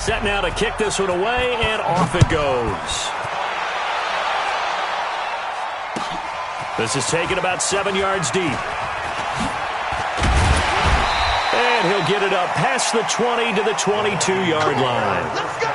Set now to kick this one away, and off it goes. This is taken about 7 yards deep. And he'll get it up past the 20 to the 22-yard line. Let's go.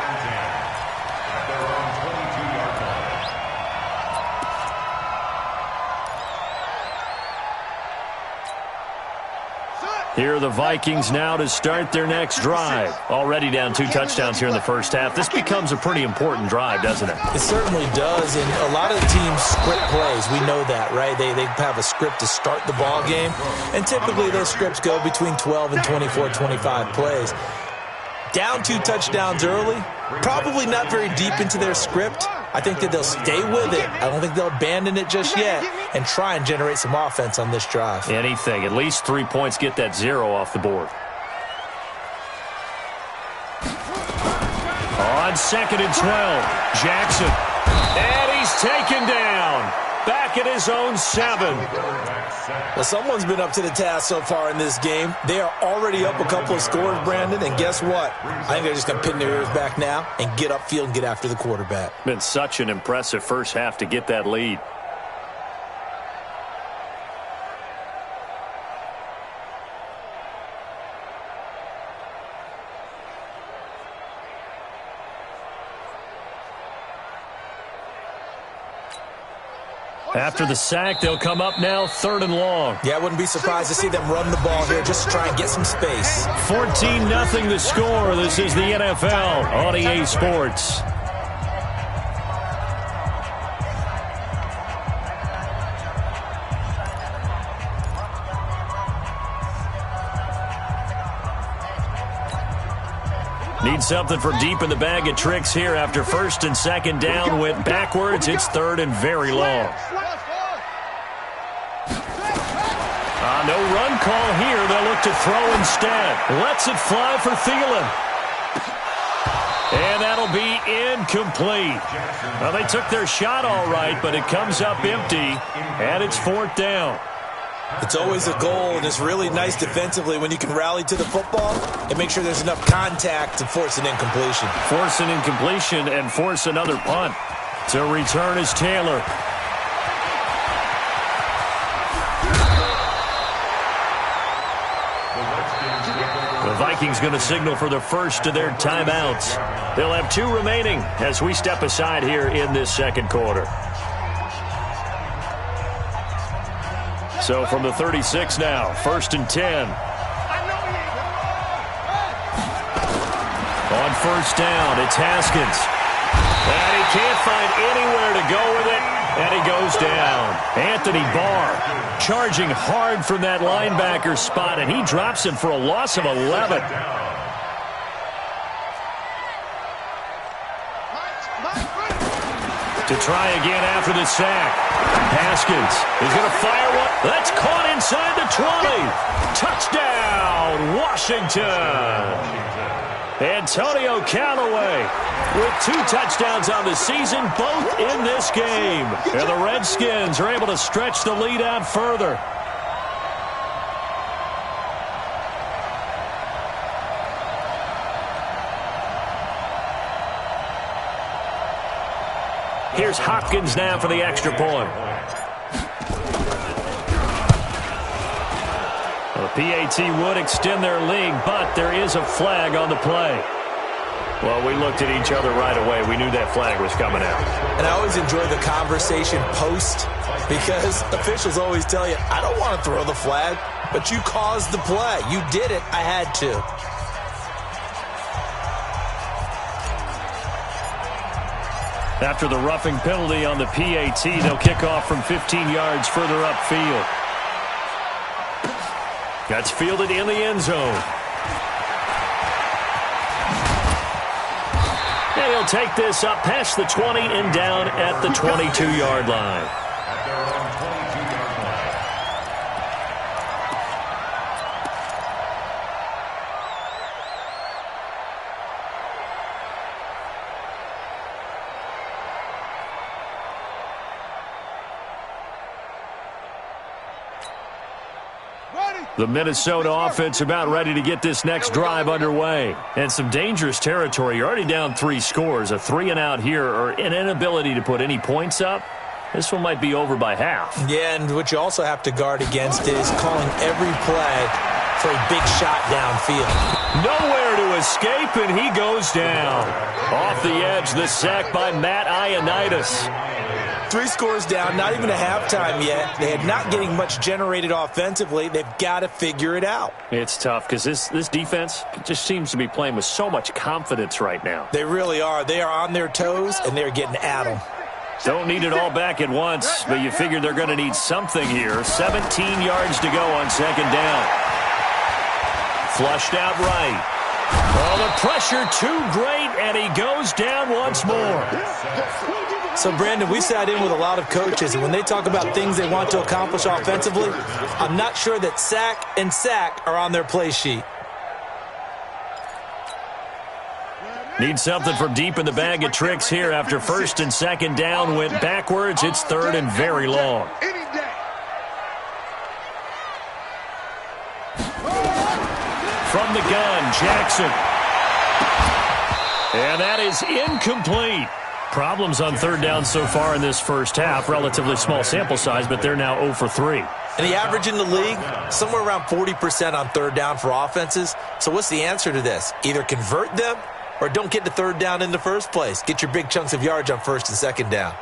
Here are the Vikings now to start their next drive. Already down 2 touchdowns here in the first half. This becomes a pretty important drive, doesn't it? It certainly does, and a lot of the teams script plays. We know that, right? They have a script to start the ball game, and typically those scripts go between 12 and 24, 25 plays. Down 2 touchdowns early, probably not very deep into their script. I think that they'll stay with it. I don't think they'll abandon it just yet and try and generate some offense on this drive. Anything. At least 3 points, get that 0 off the board. On 2nd and 12, Jackson. And he's taken down. Back at his own 7. Well, someone's been up to the task so far in this game. They are already up a couple of scores, Brandon, and guess what? I think they're just going to pin their ears back now and get upfield and get after the quarterback. Been such an impressive first half to get that lead. After the sack, they'll come up now 3rd and long. Yeah, I wouldn't be surprised to see them run the ball here just to try and get some space. 14-0 the score. This is the NFL on EA Sports. Need something from deep in the bag of tricks here after 1st and 2nd down. Went backwards. It's 3rd and very long. No run call here. They'll look to throw instead. Lets it fly for Thielen. And that'll be incomplete. Well, they took their shot all right, but it comes up empty, and it's 4th down. It's always a goal, and it's really nice defensively when you can rally to the football and make sure there's enough contact to force an incompletion. Force an incompletion and force another punt. To return is Taylor. The Vikings going to signal for the first of their timeouts. They'll have 2 remaining as we step aside here in this 2nd quarter. So from the 36 now, 1st and 10. On 1st down, it's Haskins. And he can't find anywhere to go with it, and he goes down. Anthony Barr charging hard from that linebacker spot, and he drops him for a loss of 11. To try again after the sack. Haskins is going to fire one. That's caught inside the 20. Touchdown, Washington. Antonio Callaway with 2 touchdowns on the season, both in this game. And the Redskins are able to stretch the lead out further. Here's Hopkins now for the extra point. Well, the PAT would extend their lead, but there is a flag on the play. Well, we looked at each other right away. We knew that flag was coming out. And I always enjoy the conversation post because officials always tell you, I don't want to throw the flag, but you caused the play. You did it. I had to. After the roughing penalty on the PAT, they'll kick off from 15 yards further upfield. That's fielded in the end zone. And he'll take this up past the 20 and down at the 22-yard line. The Minnesota offense about ready to get this next drive underway. And some dangerous territory. You're already down 3 scores. A 3-and-out here or an inability to put any points up. This one might be over by half. Yeah, and what you also have to guard against is calling every play for a big shot downfield. Nowhere to escape, and he goes down. Off the edge, the sack by Matt Ioannidis. 3 scores down, not even a halftime yet. They are not getting much generated offensively. They've got to figure it out. It's tough because this defense just seems to be playing with so much confidence right now. They really are. They are on their toes, and they're getting at them. Don't need it all back at once, but you figure they're going to need something here. 17 yards to go on second down. Flushed out right. Oh, the pressure too great, and he goes down once more. So, Brandon, we sat in with a lot of coaches, and when they talk about things they want to accomplish offensively, I'm not sure that sack and sack are on their play sheet. Need something from deep in the bag of tricks here after first and second down went backwards. It's third and very long. From the gun, Jackson. And that is incomplete. Problems on third down so far in this first half. Relatively small sample size, but they're now 0 for 3. And the average in the league, somewhere around 40% on third down for offenses. So what's the answer to this? Either convert them or don't get to third down in the first place. Get your big chunks of yards on first and second down.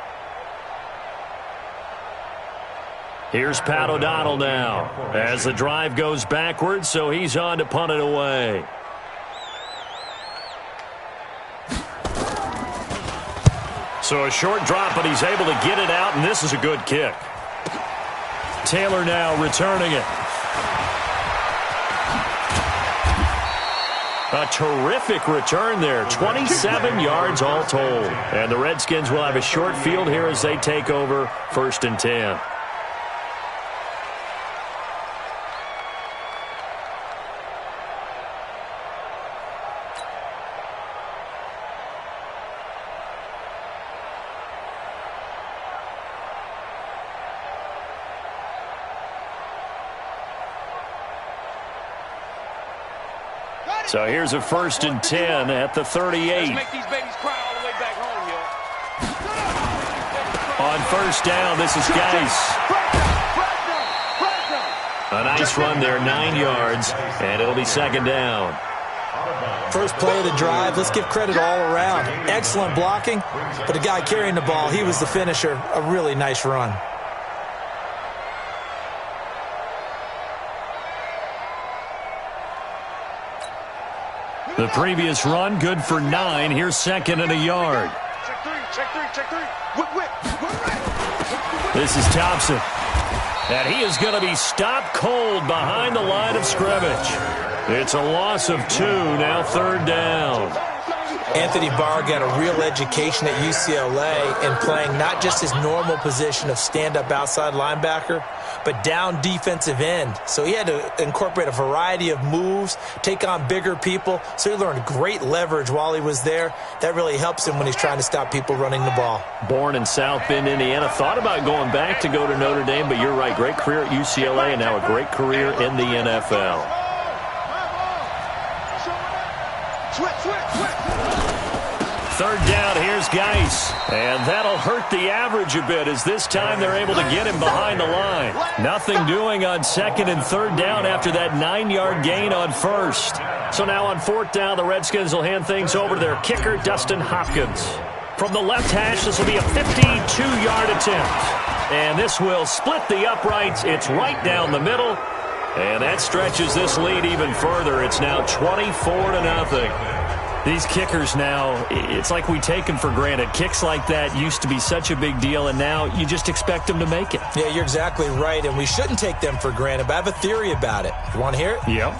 Here's Pat O'Donnell now as the drive goes backwards, so he's on to punt it away. So a short drop, but he's able to get it out, and this is a good kick. Taylor now returning it. A terrific return there. 27 yards all told. And the Redskins will have a short field here as they take over first and 10. So here's a first and 10 at the 38. Let's make these babies cry all the way back home, yo. On first down, this is Geis. A nice run there, 9 yards, and it'll be second down. First play of the drive, let's give credit all around. Excellent blocking, but the guy carrying the ball, he was the finisher. A really nice run. The previous run, good for 9. Here's second and a yard. Check three. Whip. This is Thompson. And he is going to be stopped cold behind the line of scrimmage. It's a loss of 2, now third down. Anthony Barr got a real education at UCLA in playing not just his normal position of stand-up outside linebacker, but down defensive end. So he had to incorporate a variety of moves, take on bigger people. So he learned great leverage while he was there. That really helps him when he's trying to stop people running the ball. Born in South Bend, Indiana. Thought about going back to go to Notre Dame, but you're right. Great career at UCLA and now a great career in the NFL. Third down, here's Geis. And that'll hurt the average a bit as this time they're able to get him behind the line. Nothing doing on second and third down after that 9-yard gain on first. So now on fourth down, the Redskins will hand things over to their kicker, Dustin Hopkins. From the left hash, this will be a 52-yard attempt. And this will split the uprights. It's right down the middle. And that stretches this lead even further. It's now 24-0. These kickers now, it's like we take them for granted. Kicks like that used to be such a big deal, and now you just expect them to make it. Yeah, you're exactly right, and we shouldn't take them for granted, but I have a theory about it. You want to hear it? Yep.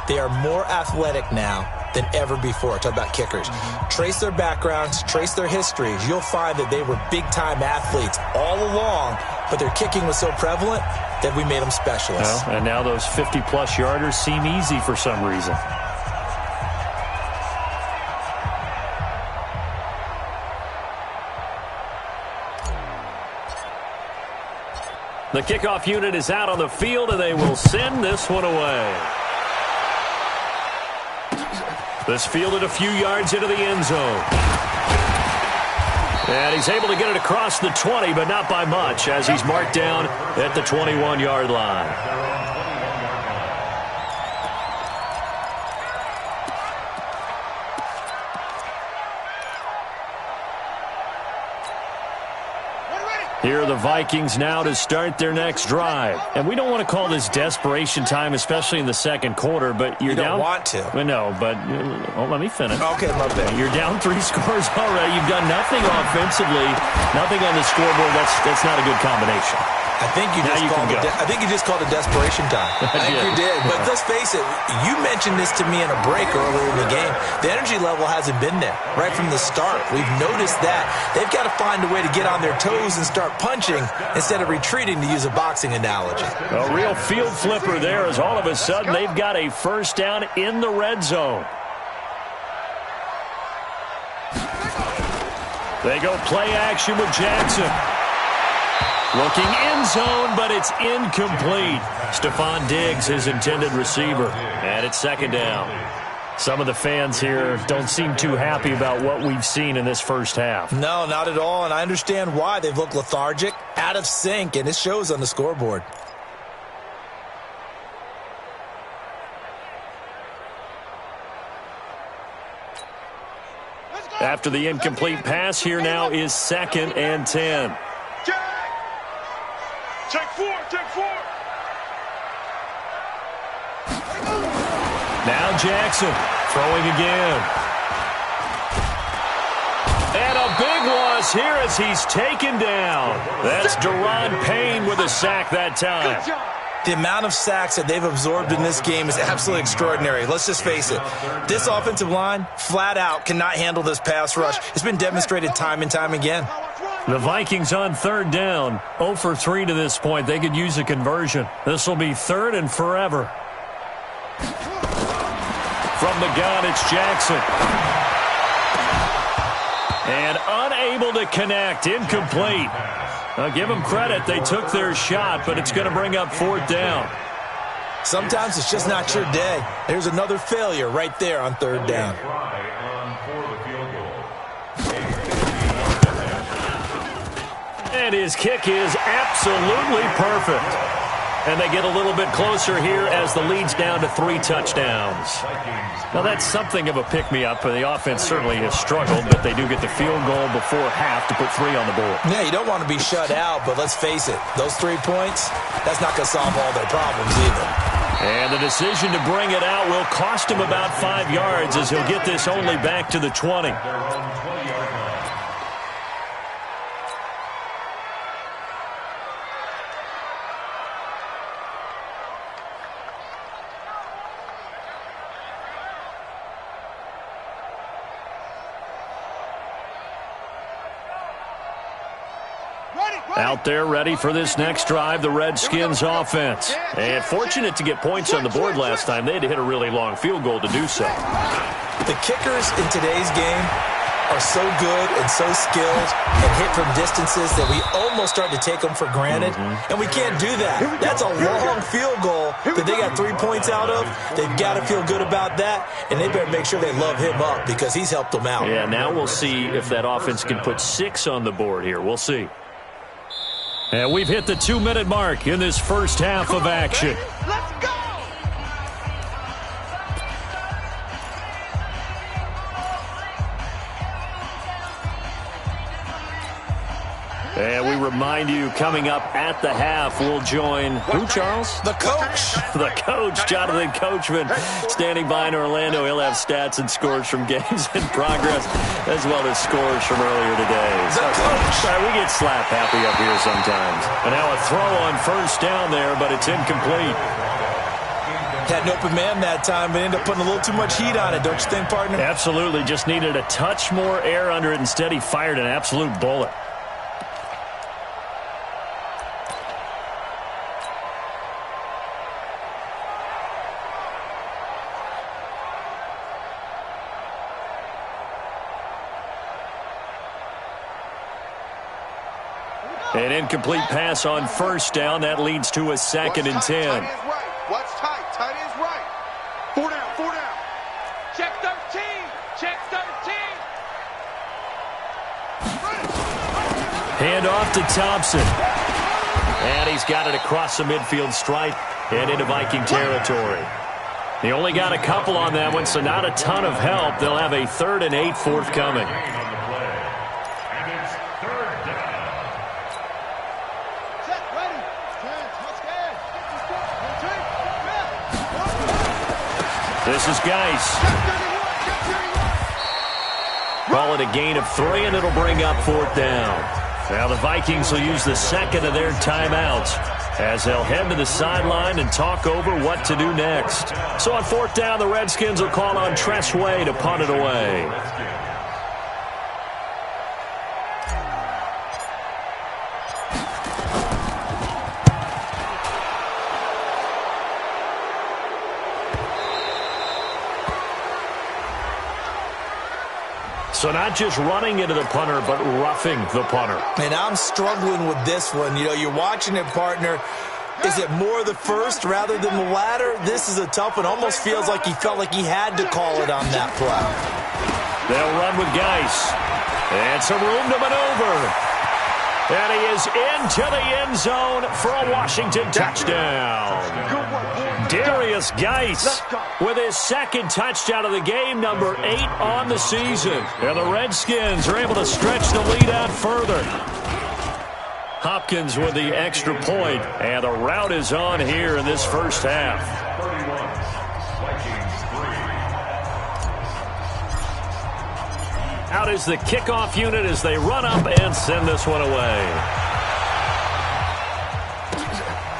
They are more athletic now than ever before. Talk about kickers. Trace their backgrounds, trace their histories. You'll find that they were big-time athletes all along, but their kicking was so prevalent that we made them specialists. Well, and now those 50-plus yarders seem easy for some reason. The kickoff unit is out on the field, and they will send this one away. This fielded a few yards into the end zone. And he's able to get it across the 20, but not by much, as he's marked down at the 21-yard line. Here are the Vikings now to start their next drive. And we don't want to call this desperation time, especially in the second quarter, but you're down. You don't want to. Well, no, but let me finish. Okay, my bad. You're down 3 scores already. You've done nothing offensively, nothing on the scoreboard. That's not a good combination. I think you just called it desperation time. I think you did. But let's face it, you mentioned this to me in a break earlier in the game. The energy level hasn't been there right from the start. We've noticed that. They've got to find a way to get on their toes and start punching instead of retreating, to use a boxing analogy. A real field flipper there, as all of a sudden they've got a first down in the red zone. They go play action with Jackson. Looking end zone, but it's incomplete. Stephon Diggs, his intended receiver. And it's second down. Some of the fans here don't seem too happy about what we've seen in this first half. No, not at all, and I understand why. They've looked lethargic, out of sync, and it shows on the scoreboard. After the incomplete pass, here now is 2nd and 10. Check 4, check 4. Now Jackson throwing again. And a big loss here as he's taken down. That's Deron Payne with a sack that time. The amount of sacks that they've absorbed in this game is absolutely extraordinary. Let's just face it. This offensive line, flat out, cannot handle this pass rush. It's been demonstrated time and time again. The Vikings on 3rd down, 0 for 3 to this point. They could use a conversion. This will be 3rd and forever. From the gun, it's Jackson. And unable to connect, incomplete. I'll give them credit. They took their shot, but it's going to bring up 4th down. Sometimes it's just not your day. There's another failure right there on 3rd down. And his kick is absolutely perfect. And they get a little bit closer here as the lead's down to 3 touchdowns. Now, that's something of a pick-me-up, and the offense certainly has struggled, but they do get the field goal before half to put 3 on the board. Yeah, you don't want to be shut out, but let's face it, those 3 points, that's not going to solve all their problems either. And the decision to bring it out will cost him about 5 yards as he'll get this only back to the 20. Out there ready for this next drive, the Redskins offense. And fortunate to get points on the board last time. They had to hit a really long field goal to do so. The kickers in today's game are so good and so skilled and hit from distances that we almost start to take them for granted. And we can't do that. That's a long field goal that they got 3 points out of. They've got to feel good about that, and they better make sure they love him up because he's helped them out. Yeah, now we'll see if that offense can put 6 on the board here. We'll see. And we've hit the 2-minute mark in this first half of action. Let's go! And we remind you, coming up at the half, we'll join who, Charles? The coach. The coach, Jonathan Coachman, standing by in Orlando. He'll have stats and scores from games in progress, as well as scores from earlier today. The coach. Sorry, we get slap happy up here sometimes. And now a throw on first down there, but it's incomplete. Had an open man that time, but ended up putting a little too much heat on it, don't you think, partner? Absolutely. Just needed a touch more air under it. Instead, he fired an absolute bullet. An incomplete pass on first down. That leads to a 2nd and 10. Tight is right. What's tight? Tight is right. 4 down, 4 down. Check 13. Check 13. Hand off to Thompson. And he's got it across the midfield stripe and into Viking territory. He only got a couple on that one, so not a ton of help. They'll have a 3rd and 8 forthcoming. This is Geis. Call it a gain of 3, and it'll bring up 4th down. Now the Vikings will use the 2nd of their timeouts as they'll head to the sideline and talk over what to do next. So on 4th down, the Redskins will call on Tressway to punt it away. So not just running into the punter, but roughing the punter. And I'm struggling with this one. You know, you're watching it, partner. Is it more the first rather than the latter? This is a tough one. Almost feels like he felt like he had to call it on that play. They'll run with Geis. And some room to maneuver. And he is into the end zone for a Washington touchdown. Darius Geis with his 2nd touchdown of the game, number 8 on the season. And the Redskins are able to stretch the lead out further. Hopkins with the extra point, and the rout is on here in this first half. Out is the kickoff unit as they run up and send this one away.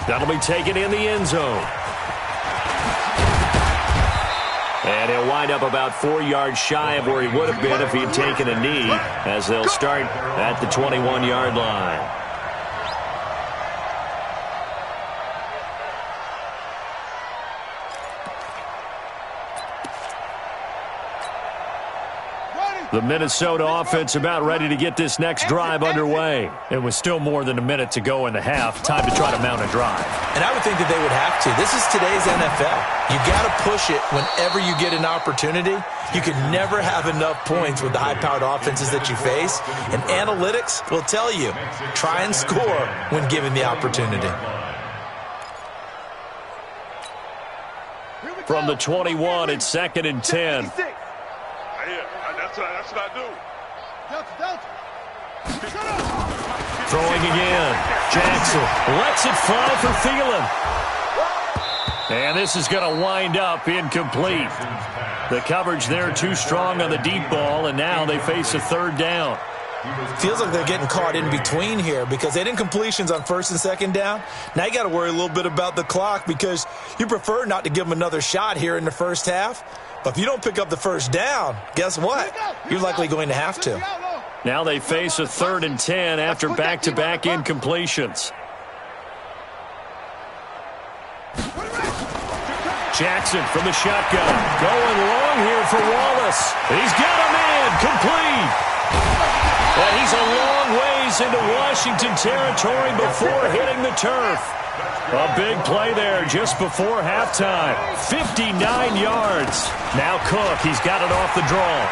That'll be taken in the end zone. And he'll wind up about 4 yards shy of where he would have been if he had taken a knee, as they'll start at the 21-yard line. The Minnesota offense about ready to get this next drive underway. It was still more than a minute to go in the half. Time to try to mount a drive. And I would think that they would have to. This is today's NFL. You got to push it whenever you get an opportunity. You can never have enough points with the high-powered offenses that you face. And analytics will tell you, try and score when given the opportunity. From the 21, it's 2nd and 10. That's what I do. Throwing again. Jackson lets it fly for Thielen. And this is going to wind up incomplete. The coverage there too strong on the deep ball, and now they face a 3rd down. Feels like they're getting caught in between here because they didn't completions on 1st and 2nd down. Now you got to worry a little bit about the clock because you prefer not to give them another shot here in the first half. But if you don't pick up the 1st down, guess what? You're likely going to have to. Now they face a 3rd and 10 after back-to-back incompletions. Jackson from the shotgun. Going long here for Wallace. He's got a man complete. And he's a long ways into Washington territory before hitting the turf. A big play there just before halftime. 59 yards. Now Cook, he's got it off the draw.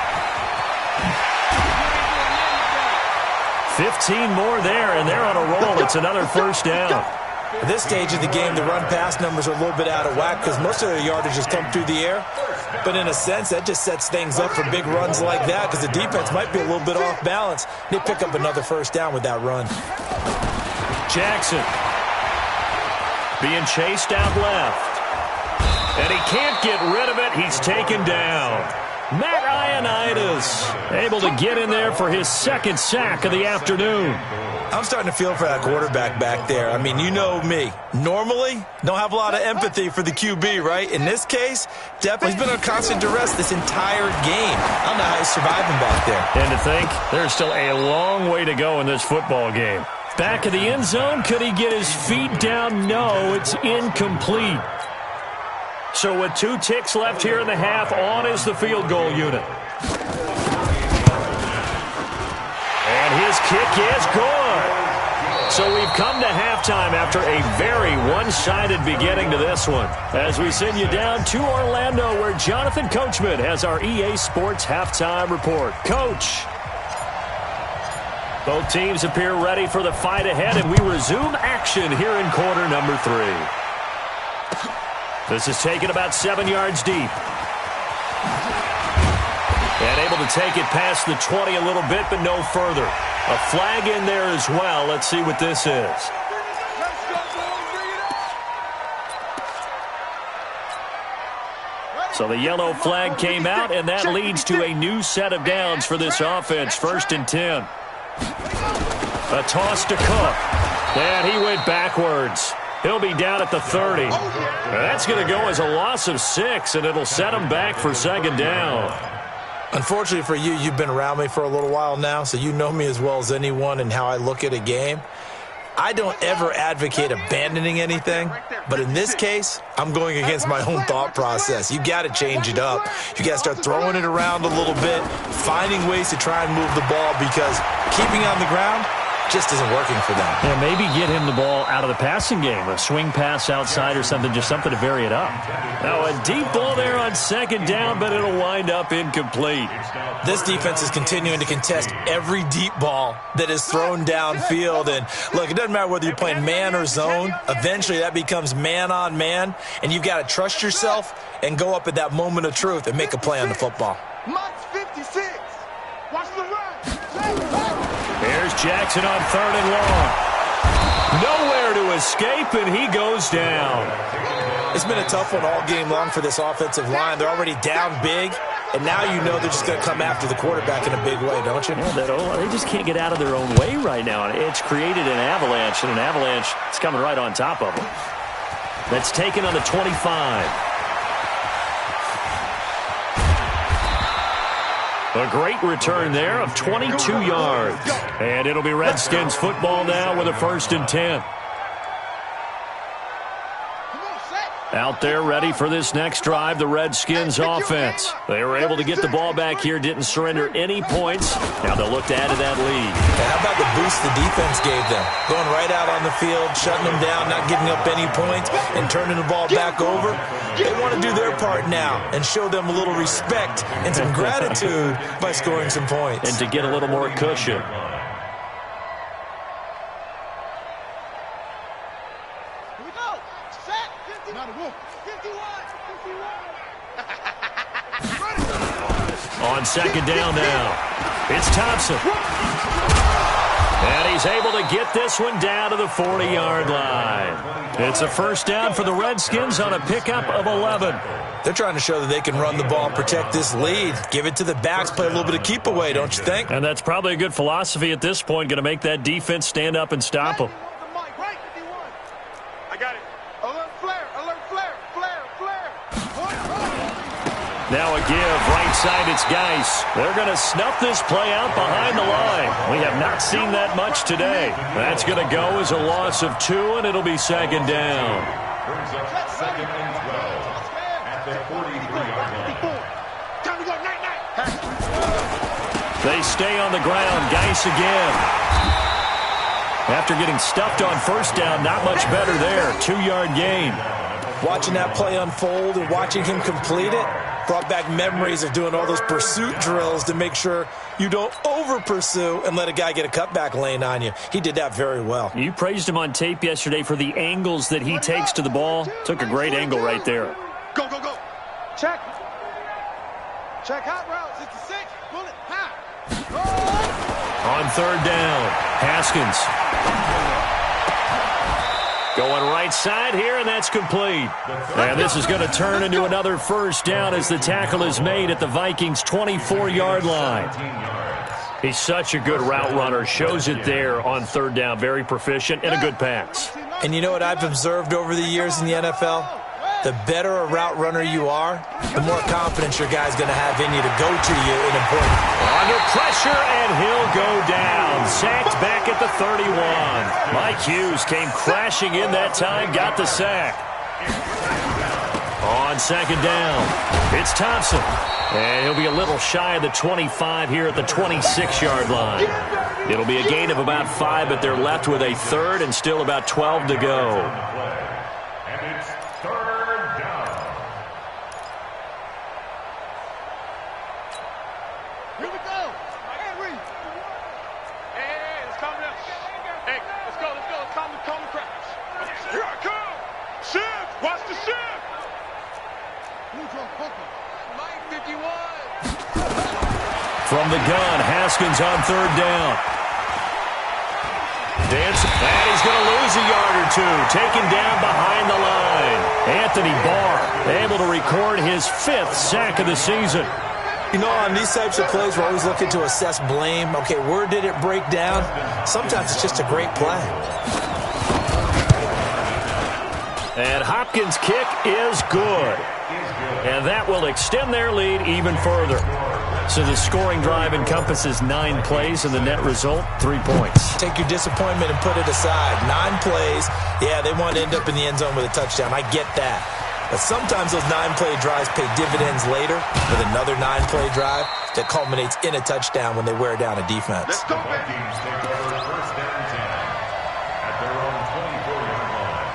15 more there, and they're on a roll. It's another 1st down. At this stage of the game, the run-pass numbers are a little bit out of whack because most of their yardage has come through the air. But in a sense, that just sets things up for big runs like that because the defense might be a little bit off balance. They pick up another 1st down with that run. Jackson being chased out left. And he can't get rid of it. He's taken down. Matt Ioannidis able to get in there for his 2nd sack of the afternoon. I'm starting to feel for that quarterback back there. I mean, you know me. Normally, don't have a lot of empathy for the QB, right? In this case, definitely he's been under constant duress this entire game. I don't know how he's surviving back there. And to think, there's still a long way to go in this football game. Back of the end zone, could he get his feet down? No, it's incomplete. So with 2 ticks left here in the half, on is the field goal unit. And his kick is good. So we've come to halftime after a very one-sided beginning to this one. As we send you down to Orlando, where Jonathan Coachman has our EA Sports halftime report. Coach. Both teams appear ready for the fight ahead, and we resume action here in quarter number 3. This is taken about 7 yards deep. And able to take it past the 20 a little bit, but no further. A flag in there as well. Let's see what this is. So the yellow flag came out, and that leads to a new set of downs for this offense. 1st and 10. A toss to Cook. And he went backwards. He'll be down at the 30. That's going to go as a loss of 6, and it'll set him back for 2nd down. Unfortunately for you, you've been around me for a little while now, so you know me as well as anyone and how I look at a game. I don't ever advocate abandoning anything, but in this case, I'm going against my own thought process. You got to change it up. You got to start throwing it around a little bit, finding ways to try and move the ball, because keeping it on the ground just isn't working for them. Yeah, maybe get him the ball out of the passing game, a swing pass outside or something, just something to vary it up. Now a deep ball there on 2nd down, but it'll wind up incomplete. This defense is continuing to contest every deep ball that is thrown downfield. And look, it doesn't matter whether you're playing man or zone. Eventually that becomes man on man, and you've got to trust yourself and go up at that moment of truth and make a play on the football. Mott's 56. Watch the run. Here's Jackson on 3rd and long. Nowhere to escape, and he goes down. It's been a tough one all game long for this offensive line. They're already down big, and now you know they're just going to come after the quarterback in a big way, don't you? Yeah, they just can't get out of their own way right now. It's created an avalanche, and an avalanche is coming right on top of them. That's taken on the 25. A great return there of 22 yards. And it'll be Redskins football now with a 1st and 10. Out there ready for this next drive, the Redskins offense. They were able to get the ball back here, didn't surrender any points. Now they'll look to add to that lead. Yeah, how about the boost the defense gave them? Going right out on the field, shutting them down, not giving up any points, and turning the ball back over. They want to do their part now and show them a little respect and some gratitude by scoring some points. And to get a little more cushion. On 2nd down now, it's Thompson. And he's able to get this one down to the 40-yard line. It's a 1st down for the Redskins on a pickup of 11. They're trying to show that they can run the ball, protect this lead, give it to the backs, play a little bit of keep away, don't you think? And that's probably a good philosophy at this point, going to make that defense stand up and stop them. I got it. Alert flare, flare. Now a give, right side, it's Geis. They're going to snuff this play out behind the line. We have not seen that much today. That's going to go as a loss of 2, and it'll be 2nd down. Brings up 2nd and 12 at the 43-yard line. Time to go, night. They stay on the ground, Geis again. After getting stuffed on 1st down, not much better there. 2-yard gain. Watching that play unfold and watching him complete it brought back memories of doing all those pursuit drills to make sure you don't over-pursue and let a guy get a cutback lane on you. He did that very well. You praised him on tape yesterday for the angles that he takes to the ball. Took a great angle right there. Go. Check hot routes. It's the 6. Bullet, high. On 3rd down, Haskins. Going right side here, and that's complete. And this is going to turn into another 1st down as the tackle is made at the Vikings' 24-yard line. He's such a good route runner. Shows it there on 3rd down. Very proficient and a good pass. And you know what I've observed over the years in the NFL? The better a route runner you are, the more confidence your guy's going to have in you to go to you in important. Under pressure, and he'll go down. Sacked back at the 31. Mike Hughes came crashing in that time, got the sack. On second down, it's Thompson. And he'll be a little shy of the 25 here at the 26-yard line. It'll be a gain of about 5, but they're left with a third and still about 12 to go. And it's third down. Here we go. Hey, let's calm down. Hey, let's go. Calm the crackers. Here I come. Shift. Watch the shift. Mike 51. From the gun, Haskins on third down. Dancing, and he's going to lose a yard or two. Taken down behind the line. Anthony Barr able to record his 5th sack of the season. You know, on these types of plays, we're always looking to assess blame. Okay, where did it break down? Sometimes it's just a great play. And Hopkins' kick is good. And that will extend their lead even further. So the scoring drive encompasses 9 plays, and the net result, 3 points. Take your disappointment and put it aside. 9 plays, yeah, they want to end up in the end zone with a touchdown. I get that. But sometimes those 9-play drives pay dividends later with another 9-play drive that culminates in a touchdown when they wear down a defense. Let's go. Teams take over first down and 10 at their own 24-yard line.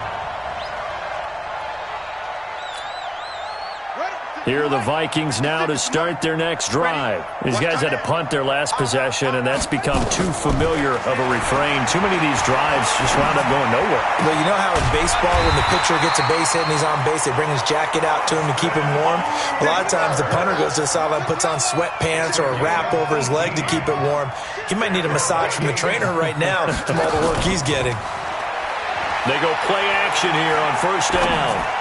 Here are the Vikings now to start their next drive. These guys had to punt their last possession, and that's become too familiar of a refrain. Too many of these drives just wound up going nowhere. Well, you know how in baseball, when the pitcher gets a base hit and he's on base, they bring his jacket out to him to keep him warm? A lot of times the punter goes to the sideline, puts on sweatpants or a wrap over his leg to keep it warm. He might need a massage from the trainer right now from all the work he's getting. They go play action here on first down.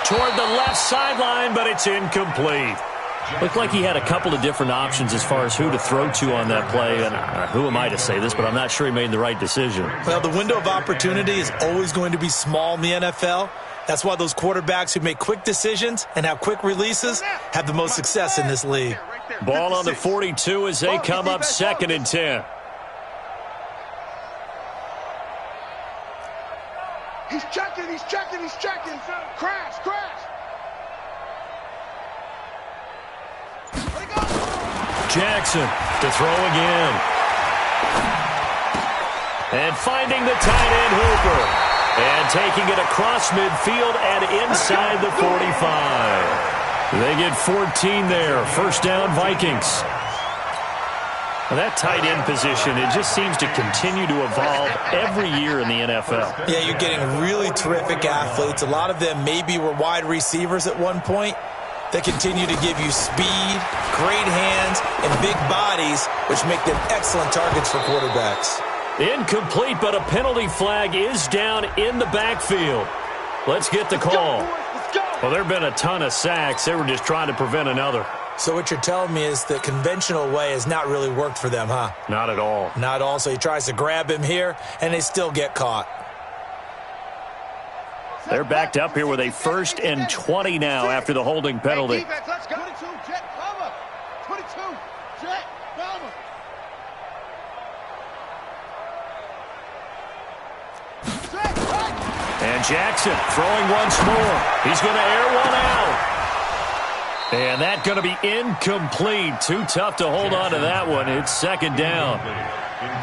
Toward the left sideline, but it's incomplete. Looked like he had a couple of different options as far as who to throw to on that play. And who am I to say this, but I'm not sure he made the right decision. Well, the window of opportunity is always going to be small in the NFL. That's why those quarterbacks who make quick decisions and have quick releases have the most success in this league. Ball on the 42 as they come up 2nd and 10. He's checking. Crash. Jackson to throw again. And finding the tight end Hooper. And taking it across midfield and inside the 45. They get 14 there. First down, Vikings. Well, that tight end position, it just seems to continue to evolve every year in the NFL. Yeah, you're getting really terrific athletes. A lot of them maybe were wide receivers at one point. They continue to give you speed, great hands, and big bodies, which make them excellent targets for quarterbacks. Incomplete, but a penalty flag is down in the backfield. Let's get the call. Well, there have been a ton of sacks. They were just trying to prevent another. So what you're telling me is the conventional way has not really worked for them, huh? Not at all. Not at all. So he tries to grab him here, and they still get caught. They're backed up here with a 1st and 20 now after the holding penalty. Hey, defense, let's go. 22, jet cover. 22, jet cover. And Jackson throwing once more. He's going to air one out. And that's going to be incomplete. Too tough to hold on to that one. It's 2nd down.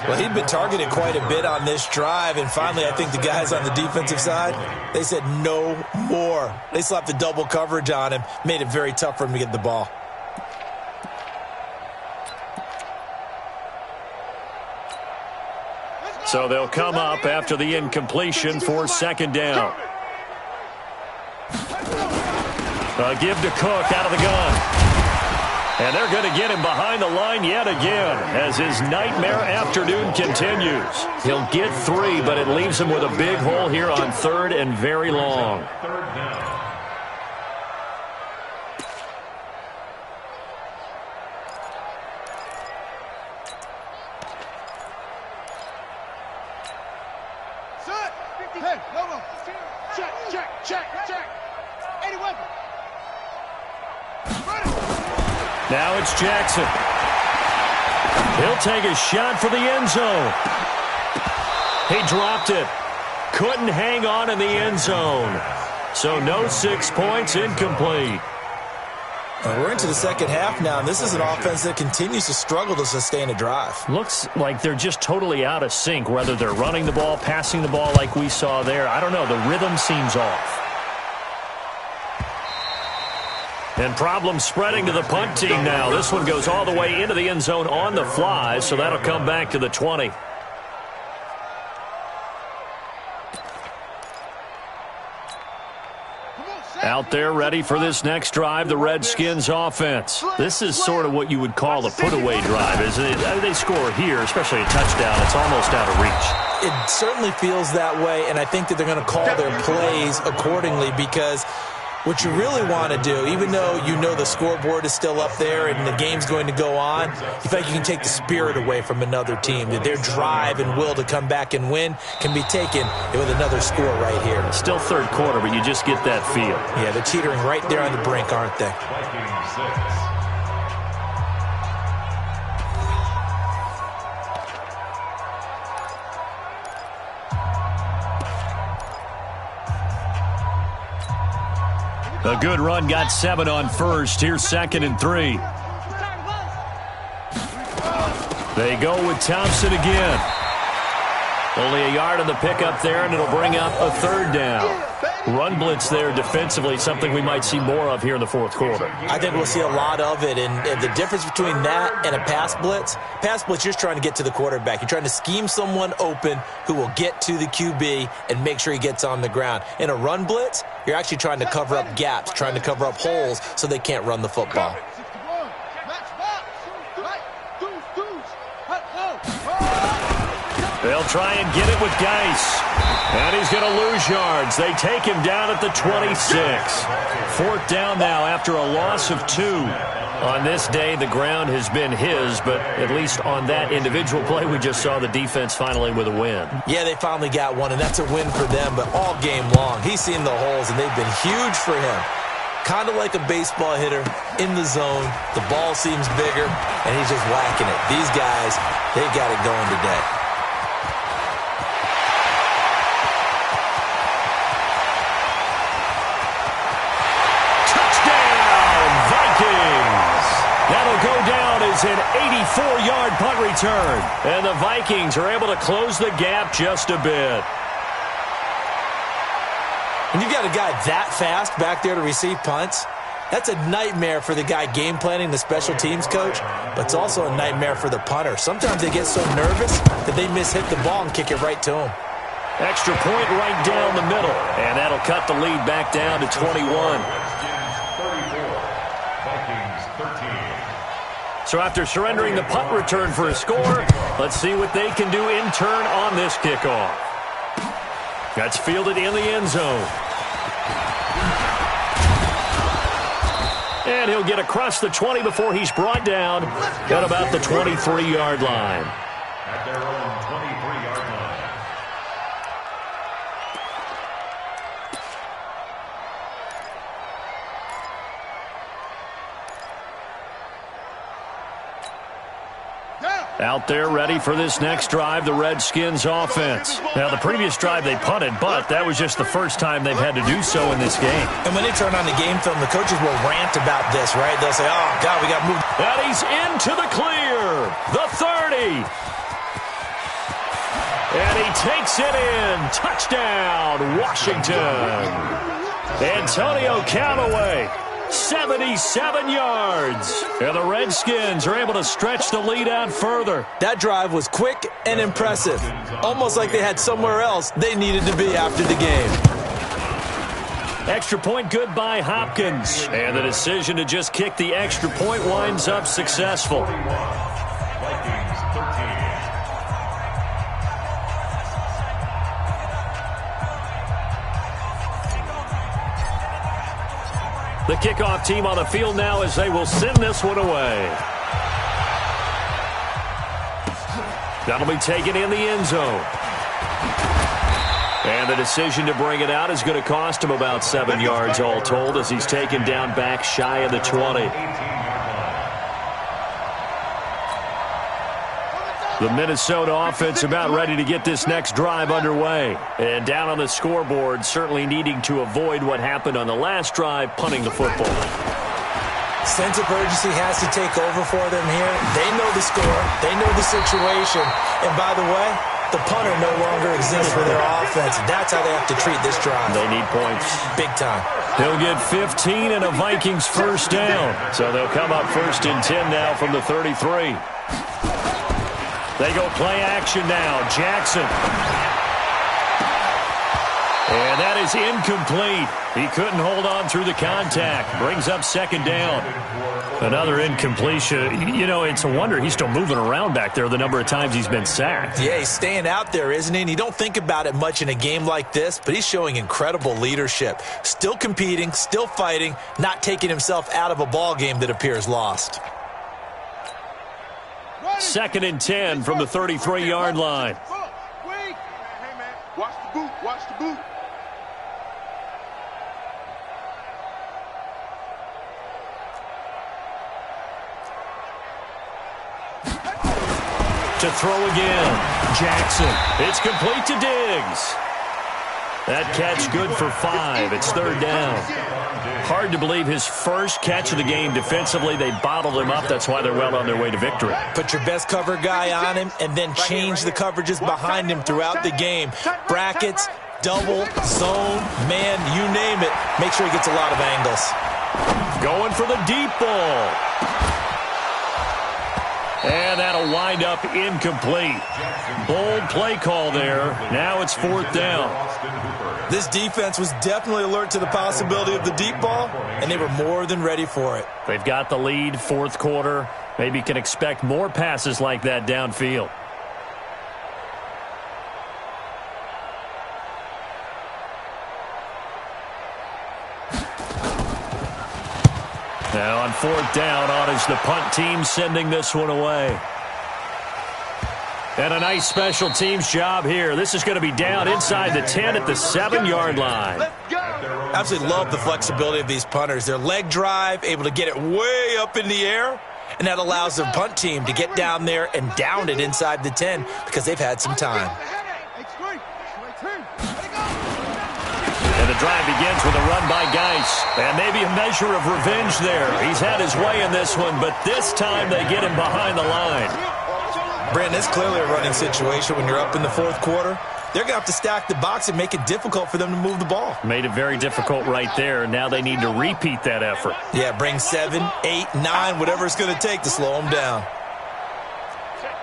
Well, he'd been targeted quite a bit on this drive, and finally I think the guys on the defensive side, they said no more. They slapped the double coverage on him, made it very tough for him to get the ball. So they'll come up after the incompletion for 2nd down. Give to Cook out of the gun. And they're going to get him behind the line yet again as his nightmare afternoon continues. He'll get 3, but it leaves him with a big hole here on 3rd and very long. Now it's Jackson. He'll take a shot for the end zone. He dropped it. Couldn't hang on in the end zone. So no 6 points, incomplete. We're into the second half now, and this is an offense that continues to struggle to sustain a drive. Looks like they're just totally out of sync, whether they're running the ball, passing the ball like we saw there. I don't know. The rhythm seems off. And problems spreading to the punt team now. This one goes all the way into the end zone on the fly, so that'll come back to the 20. Out there ready for this next drive, the Redskins offense. This is sort of what you would call a put-away drive, isn't it? They score here, especially a touchdown. It's almost out of reach. It certainly feels that way, and I think that they're going to call their plays accordingly, because what you really want to do, even though you know the scoreboard is still up there and the game's going to go on, you feel like you can take the spirit away from another team. That their drive and will to come back and win can be taken with another score right here. Still third quarter, but you just get that feel. Yeah, they're teetering right there on the brink, aren't they? A good run, got 7 on first. Here's 2nd and 3. They go with Thompson again. Only a yard on the pickup there, and it'll bring up a 3rd down. Run blitz there defensively, something we might see more of here in the fourth quarter. I think we'll see a lot of it, and the difference between that and a pass blitz, you're just trying to get to the quarterback. You're trying to scheme someone open who will get to the QB and make sure he gets on the ground. In a run blitz, you're actually trying to cover up gaps, trying to cover up holes so they can't run the football. They'll try and get it with Geis. And he's going to lose yards. They take him down at the 26. 4th down now after a loss of 2. On this day, the ground has been his, but at least on that individual play, we just saw the defense finally with a win. Yeah, they finally got one, and that's a win for them, but all game long, he's seen the holes, and they've been huge for him. Kind of like a baseball hitter in the zone. The ball seems bigger, and he's just whacking it. These guys, they got it going today. That'll go down as an 84-yard punt return. And the Vikings are able to close the gap just a bit. When you've got a guy that fast back there to receive punts, that's a nightmare for the guy game planning, the special teams coach, but it's also a nightmare for the punter. Sometimes they get so nervous that they mishit the ball and kick it right to him. Extra point right down the middle, and that'll cut the lead back down to 21. So after surrendering the punt return for a score, let's see what they can do in turn on this kickoff. That's fielded in the end zone. And he'll get across the 20 before he's brought down at about the 23-yard line. At their own 23-yard line. Out there ready for this next drive, the Redskins offense. Now, the previous drive they punted, but that was just the first time they've had to do so in this game. And when they turn on the game film, the coaches will rant about this, right? They'll say, oh, God, we got moved. And he's into the clear. The 30. And he takes it in. Touchdown, Washington. Antonio Callaway. 77 yards. And the Redskins are able to stretch the lead out further. That drive was quick and impressive. Almost like they had somewhere else they needed to be after the game. Extra point good by Hopkins. And the decision to just kick the extra point winds up successful. Vikings 13. The kickoff team on the field now as they will send this one away. That'll be taken in the end zone. And the decision to bring it out is going to cost him about 7 yards all told as he's taken down back shy of the 20. The Minnesota offense about ready to get this next drive underway. And down on the scoreboard, certainly needing to avoid what happened on the last drive, punting the football. Sense of urgency has to take over for them here. They know the score. They know the situation. And by the way, the punter no longer exists for their offense. That's how they have to treat this drive. They need points. Big time. He'll get 15 and a Vikings first down. So they'll come up 1st and 10 now from the 33. They go play action now. Jackson. And that is incomplete. He couldn't hold on through the contact. Brings up 2nd down. Another incompletion. You know, it's a wonder he's still moving around back there the number of times he's been sacked. Yeah, he's staying out there, isn't he? And you don't think about it much in a game like this, but he's showing incredible leadership. Still competing, still fighting, not taking himself out of a ball game that appears lost. 2nd and 10 from the 33-yard line. Hey, man. Watch the boot. Watch the boot. To throw again. Jackson. It's complete to Diggs. That catch good for 5. It's 3rd down. Hard to believe his first catch of the game defensively. They bottled him up. That's why they're well on their way to victory. Put your best cover guy on him and then change the coverages behind him throughout the game. Brackets, double, zone, man, you name it. Make sure he gets a lot of angles. Going for the deep ball. And that'll wind up incomplete. Bold play call there. Now it's 4th down. This defense was definitely alert to the possibility of the deep ball, and they were more than ready for it. They've got the lead, 4th quarter. Maybe can expect more passes like that downfield. Now on 4th down, on is the punt team sending this one away. And a nice special teams job here. This is going to be down inside the 10 at the 7-yard line. Absolutely love the flexibility of these punters. Their leg drive, able to get it way up in the air, and that allows the punt team to get down there and down it inside the 10 because they've had some time. And the drive begins with a run by Geis. And maybe a measure of revenge there. He's had his way in this one, but this time they get him behind the line. Brandon, it's clearly a running situation when you're up in the 4th quarter. They're going to have to stack the box and make it difficult for them to move the ball. Made it very difficult right there. Now they need to repeat that effort. Yeah, bring 7, 8, 9, whatever it's going to take to slow them down. Check.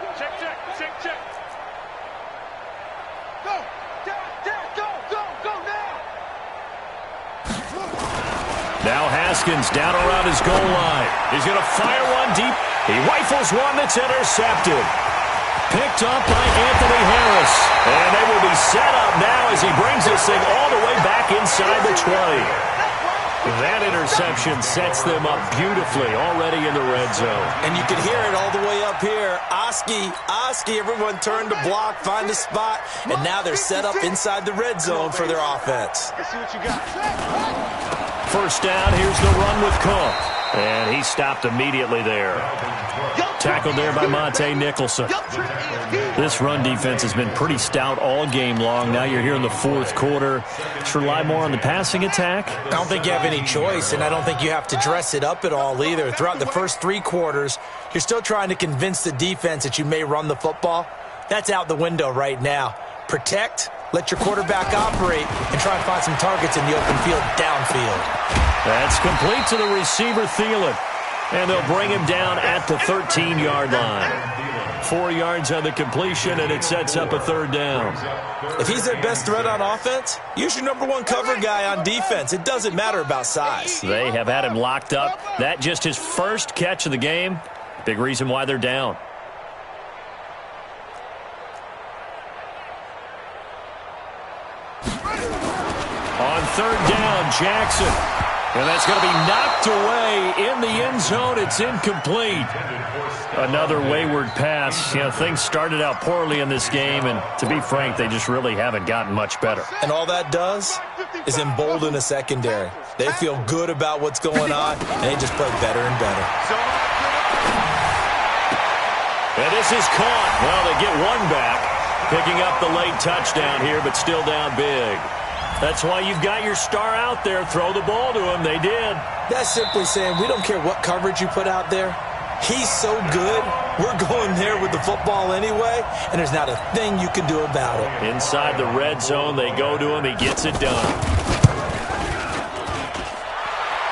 Go now. Now Haskins down around his goal line. He's going to fire one deep. He rifles one that's intercepted. Picked up by Anthony Harris. And they will be set up now as he brings this thing all the way back inside the 20. That interception sets them up beautifully already in the red zone. And you can hear it all the way up here. Oski, everyone turned to block, find a spot, and now they're set up inside the red zone for their offense. Let's see what you got. 1st down, here's the run with Cook. And he stopped immediately there. Tackled there by Monte Nicholson. This run defense has been pretty stout all game long. Now you're here in the 4th quarter. Just rely more on the passing attack. I don't think you have any choice, and I don't think you have to dress it up at all either. Throughout the first 3 quarters, you're still trying to convince the defense that you may run the football. That's out the window right now. Protect, let your quarterback operate, and try and find some targets in the open field downfield. That's complete to the receiver, Thielen. And they'll bring him down at the 13-yard line. 4 yards on the completion, and it sets up a 3rd down. If he's their best threat on offense, use your #1 cover guy on defense. It doesn't matter about size. They have had him locked up. That just his first catch of the game. Big reason why they're down. On 3rd down, Jackson. And that's going to be knocked away in the end zone. It's incomplete. Another wayward pass. You know, things started out poorly in this game, and to be frank, they just really haven't gotten much better. And all that does is embolden a secondary. They feel good about what's going on, and they just play better and better. And This is caught. Well, they get one back, picking up the late touchdown here, but still down big. That's why you've got your star out there. Throw the ball to him. They did. That's simply saying we don't care what coverage you put out there. He's so good, we're going there with the football anyway, and there's not a thing you can do about it. Inside the red zone, they go to him. He gets it done.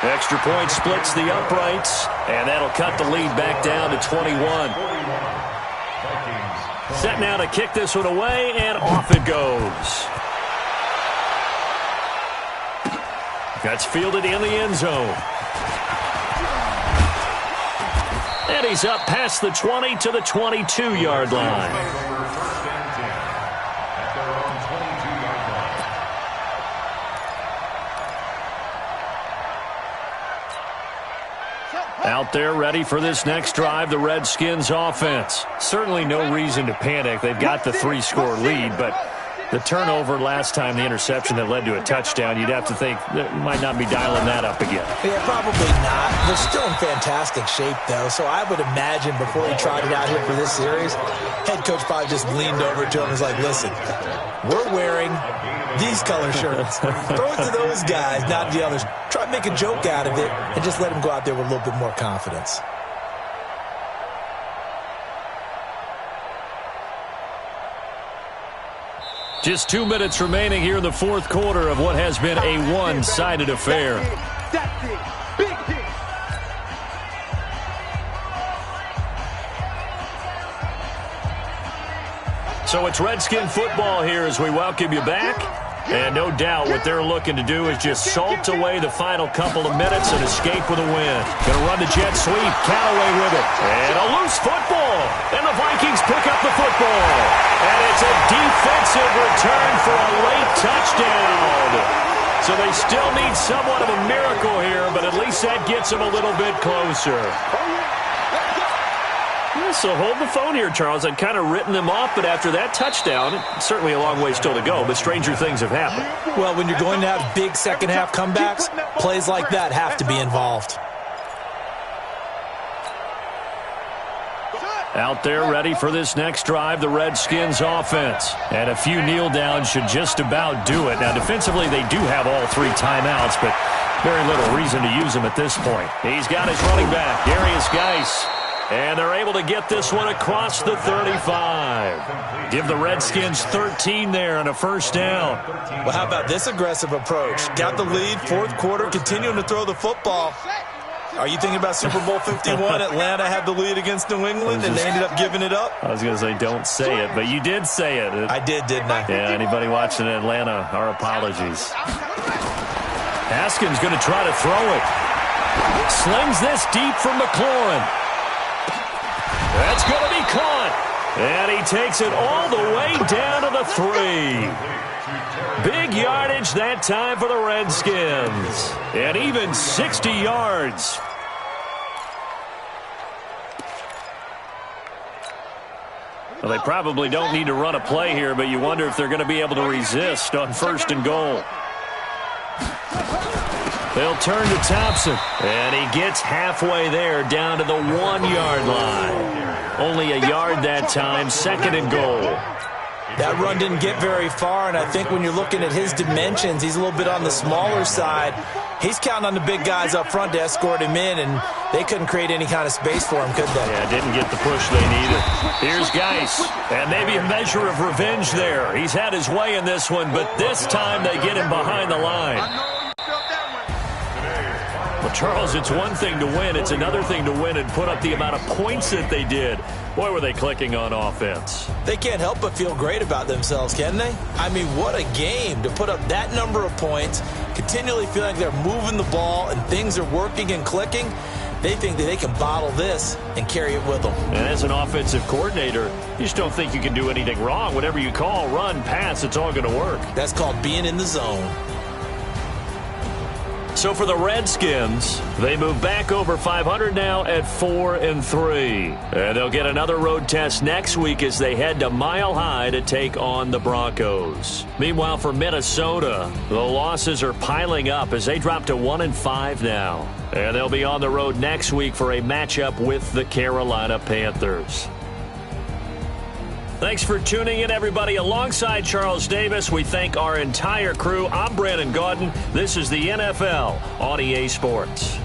Extra point splits the uprights, and that'll cut the lead back down to 21. Set now to kick this one away, and off it goes. That's fielded in the end zone. And he's up past the 20 to the 22-yard line. Out there ready for this next drive, the Redskins offense. Certainly no reason to panic. They've got the 3-score lead, but the turnover last time, the interception that led to a touchdown, you'd have to think that might not be dialing that up again. Yeah, probably not. They're still in fantastic shape, though, so I would imagine before he trotted out here for this series, head coach probably just leaned over to him and was like, listen, we're wearing these color shirts. Throw it to those guys, not the others. Try to make a joke out of it and just let him go out there with a little bit more confidence. Just 2 minutes remaining here in the fourth quarter of what has been a one-sided affair. That's it. Big hit. So it's Redskin football here as we welcome you back. And no doubt what they're looking to do is just salt away the final couple of minutes and escape with a win. Going to run the jet sweep. Callaway with it. And a loose football. And the Vikings pick up the football. And it's a defensive return for a late touchdown. So they still need somewhat of a miracle here, but at least that gets them a little bit closer. So hold the phone here, Charles. I'd kind of written them off, but after that touchdown, certainly a long way still to go, but stranger things have happened. Well, when you're going to have big second-half comebacks, plays like that have to be involved. Out there ready for this next drive, the Redskins offense. And a few kneel downs should just about do it. Now, defensively, they do have all 3 timeouts, but very little reason to use them at this point. He's got his running back, Darius Geis. And they're able to get this one across the 35. Give the Redskins 13 there and a first down. Well, how about this aggressive approach? Got the lead, fourth quarter, continuing to throw the football. Are you thinking about Super Bowl 51? Atlanta had the lead against New England, and they ended up giving it up? I was going to say don't say it, but you did say it. I did, didn't I? Yeah, anybody watching Atlanta, our apologies. Haskins going to try to throw it. Slings this deep from McLaurin. That's going to be caught. And he takes it all the way down to the 3. Big yardage that time for the Redskins. And even 60 yards. Well, they probably don't need to run a play here, but you wonder if they're going to be able to resist on first and goal. They'll turn to Thompson, and he gets halfway there down to the 1-yard line. Only a yard that time, second and goal. That run didn't get very far, and I think when you're looking at his dimensions, he's a little bit on the smaller side. He's counting on the big guys up front to escort him in, and they couldn't create any kind of space for him, could they? Yeah, didn't get the push they needed. Here's Geis, and maybe a measure of revenge there. He's had his way in this one, but this time they get him behind the line. Well, Charles, it's one thing to win. It's another thing to win and put up the amount of points that they did. Boy, were they clicking on offense. They can't help but feel great about themselves, can they? I mean, what a game to put up that number of points, continually feeling like they're moving the ball and things are working and clicking. They think that they can bottle this and carry it with them. And as an offensive coordinator, you just don't think you can do anything wrong. Whatever you call, run, pass, it's all going to work. That's called being in the zone. So for the Redskins, they move back over 500 now at 4-3. And they'll get another road test next week as they head to Mile High to take on the Broncos. Meanwhile, for Minnesota, the losses are piling up as they drop to 1-5 now. And they'll be on the road next week for a matchup with the Carolina Panthers. Thanks for tuning in, everybody. Alongside Charles Davis, we thank our entire crew. I'm Brandon Gaudin. This is the NFL on EA Sports.